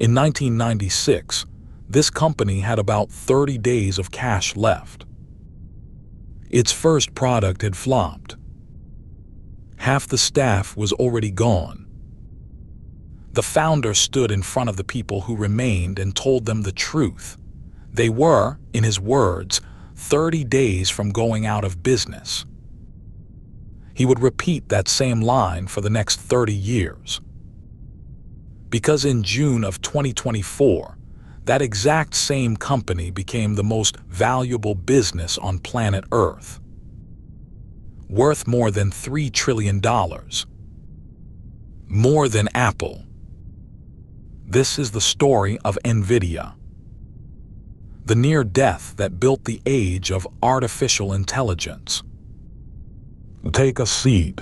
In 1996, this company had about 30 days of cash left. Its first product had flopped. Half the staff was already gone. The founder stood in front of the people who remained and told them the truth. They were, in his words, 30 days from going out of business. He would repeat that same line for the next 30 years. Because in June of 2024, that exact same company became the most valuable business on planet Earth, worth more than $3 trillion. More than Apple. This is the story of Nvidia, the near death that built the age of artificial intelligence. Take a seat.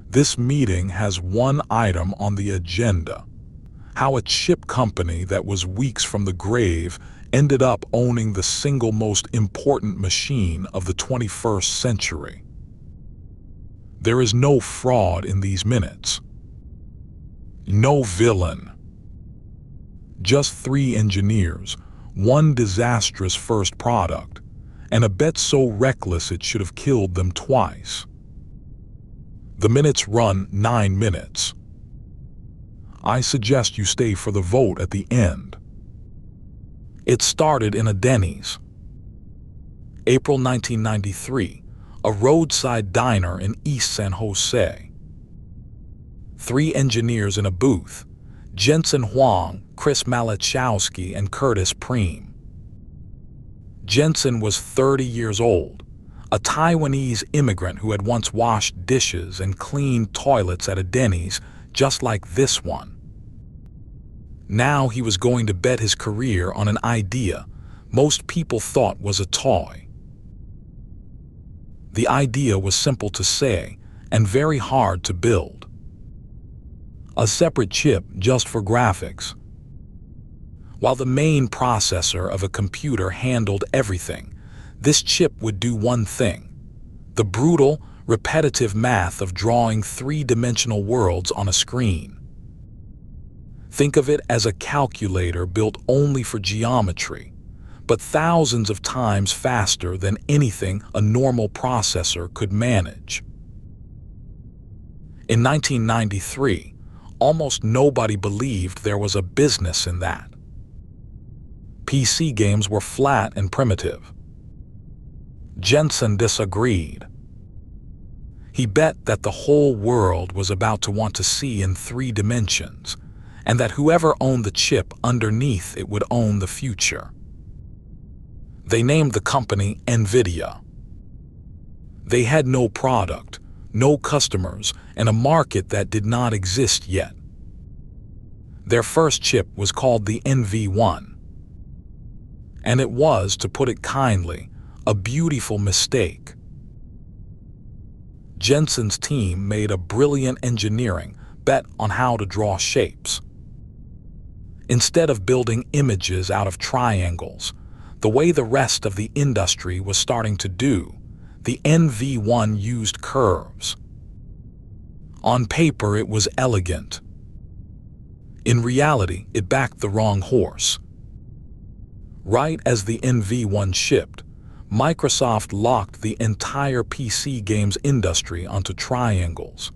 This meeting has one item on the agenda: how a chip company that was weeks from the grave ended up owning the single most important machine of the 21st century. There is no fraud in these minutes. No villain. Just 3 engineers, one disastrous first product, and a bet so reckless it should have killed them twice. The minutes run 9 minutes. I suggest you stay for the vote at the end. It started in a Denny's. April 1993, a roadside diner in East San Jose. 3 engineers in a booth: Jensen Huang, Chris Malachowski, and Curtis Preem. Jensen was 30 years old, a Taiwanese immigrant who had once washed dishes and cleaned toilets at a Denny's just like this one. Now he was going to bet his career on an idea most people thought was a toy. The idea was simple to say and very hard to build. A separate chip just for graphics. While the main processor of a computer handled everything, this chip would do one thing: the brutal, repetitive math of drawing 3-dimensional worlds on a screen. Think of it as a calculator built only for geometry, but thousands of times faster than anything a normal processor could manage. In 1993, almost nobody believed there was a business in that. PC games were flat and primitive. Jensen disagreed. He bet that the whole world was about to want to see in 3 dimensions, and that whoever owned the chip underneath it would own the future. They named the company Nvidia. They had no product, no customers, and a market that did not exist yet. Their first chip was called the NV1. And it was, to put it kindly, a beautiful mistake. Jensen's team made a brilliant engineering bet on how to draw shapes. Instead of building images out of triangles, the way the rest of the industry was starting to do, the NV1 used curves. On paper, it was elegant. In reality, it backed the wrong horse. Right as the NV1 shipped, Microsoft locked the entire PC games industry onto triangles.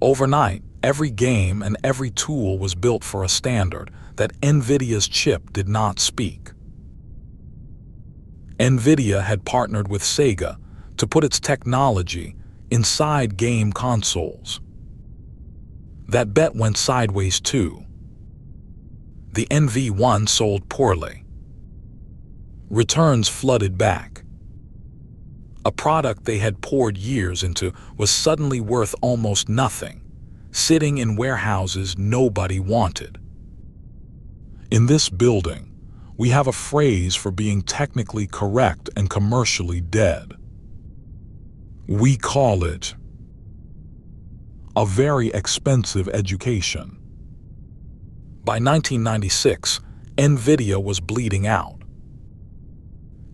Overnight, every game and every tool was built for a standard that Nvidia's chip did not speak. Nvidia had partnered with Sega to put its technology inside game consoles. That bet went sideways too. The NV1 sold poorly. Returns flooded back. A product they had poured years into was suddenly worth almost nothing, sitting in warehouses nobody wanted. In this building, we have a phrase for being technically correct and commercially dead. We call it a very expensive education. By 1996, Nvidia was bleeding out.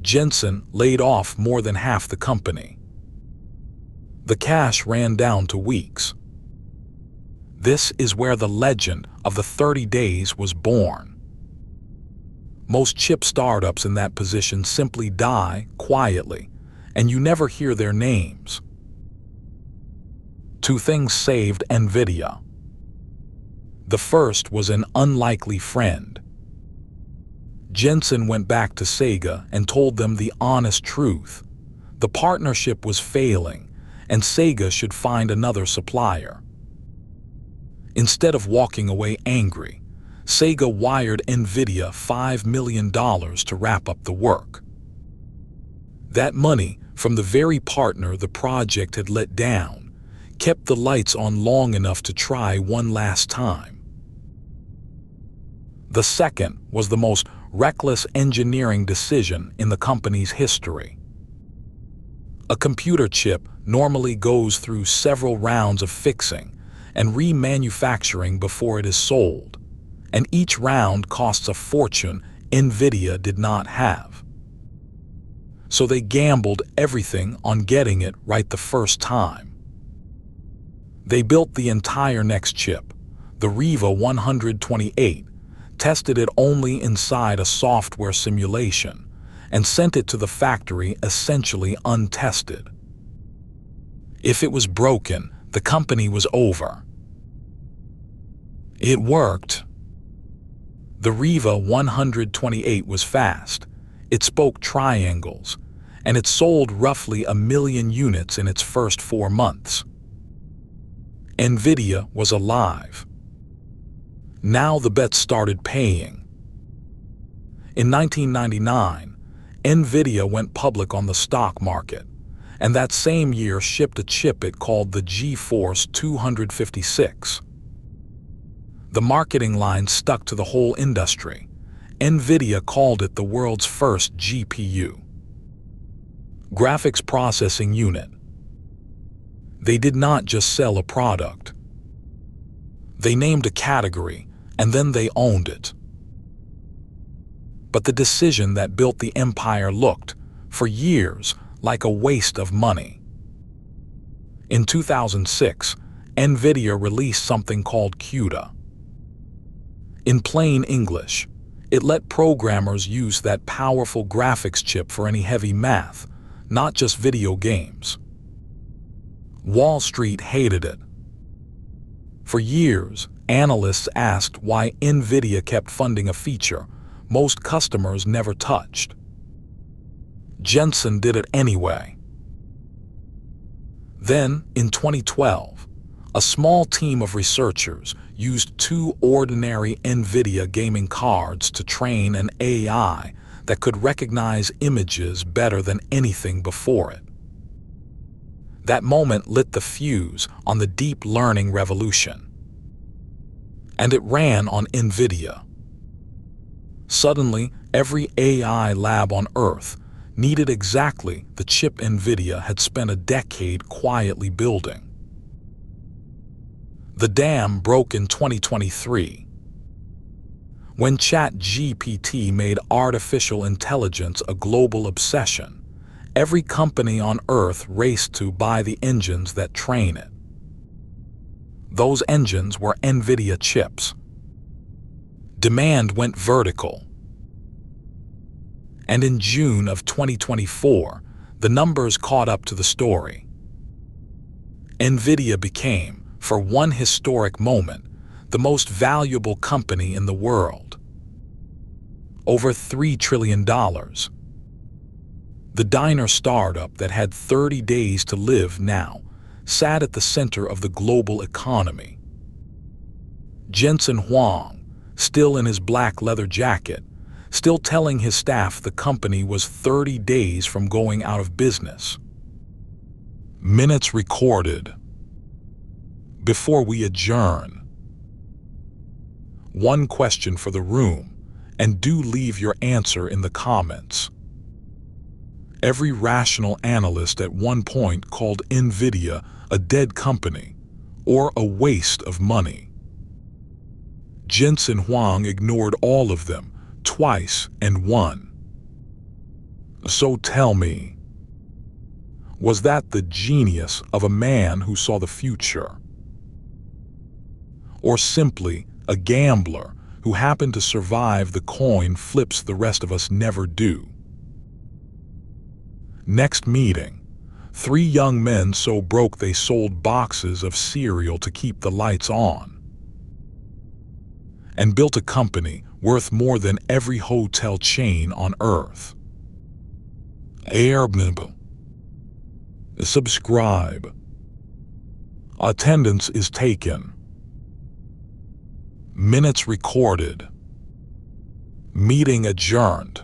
Jensen laid off more than half the company. The cash ran down to weeks. This is where the legend of the 30 days was born. Most chip startups in that position simply die quietly, and you never hear their names. Two things saved Nvidia. The first was an unlikely friend. Jensen went back to Sega and told them the honest truth. The partnership was failing, and Sega should find another supplier. Instead of walking away angry, Sega wired Nvidia $5 million to wrap up the work. That money, from the very partner the project had let down, kept the lights on long enough to try one last time. The second was the most reckless engineering decision in the company's history. A computer chip normally goes through several rounds of fixing and remanufacturing before it is sold, and each round costs a fortune Nvidia did not have. So they gambled everything on getting it right the first time. They built the entire next chip, the RIVA 128, tested it only inside a software simulation, and sent it to the factory essentially untested. If it was broken, the company was over. It worked. The RIVA 128 was fast, it spoke triangles, and it sold roughly 1 million units in its first 4 months. Nvidia was alive. Now the bet started paying. In 1999, Nvidia went public on the stock market, and that same year shipped a chip it called the GeForce 256. The marketing line stuck to the whole industry. Nvidia called it the world's first GPU. Graphics processing unit. They did not just sell a product. They named a category, and then they owned it. But the decision that built the empire looked, for years, like a waste of money. In 2006, Nvidia released something called CUDA. In plain English, it let programmers use that powerful graphics chip for any heavy math, not just video games. Wall Street hated it. For years, analysts asked why Nvidia kept funding a feature most customers never touched. Jensen did it anyway. Then, in 2012, a small team of researchers used 2 ordinary Nvidia gaming cards to train an AI that could recognize images better than anything before it. That moment lit the fuse on the deep learning revolution. And it ran on Nvidia. Suddenly, every AI lab on Earth needed exactly the chip Nvidia had spent a decade quietly building. The dam broke in 2023. When ChatGPT made artificial intelligence a global obsession, every company on Earth raced to buy the engines that train it. Those engines were Nvidia chips. Demand went vertical. And in June of 2024, the numbers caught up to the story. Nvidia became, for one historic moment, the most valuable company in the world. Over $3 trillion. The diner startup that had 30 days to live now sat at the center of the global economy. Jensen Huang, still in his black leather jacket, still telling his staff the company was 30 days from going out of business. Minutes recorded. Before we adjourn, one question for the room, and do leave your answer in the comments. Every rational analyst at one point called Nvidia a dead company, or a waste of money. Jensen Huang ignored all of them, twice and won. So tell me, was that the genius of a man who saw the future? or simply a gambler who happened to survive the coin flips the rest of us never do. Next meeting, 3 young men so broke they sold boxes of cereal to keep the lights on, and built a company worth more than every hotel chain on earth. Airbnb. Subscribe. Attendance is taken. Minutes recorded. Meeting adjourned.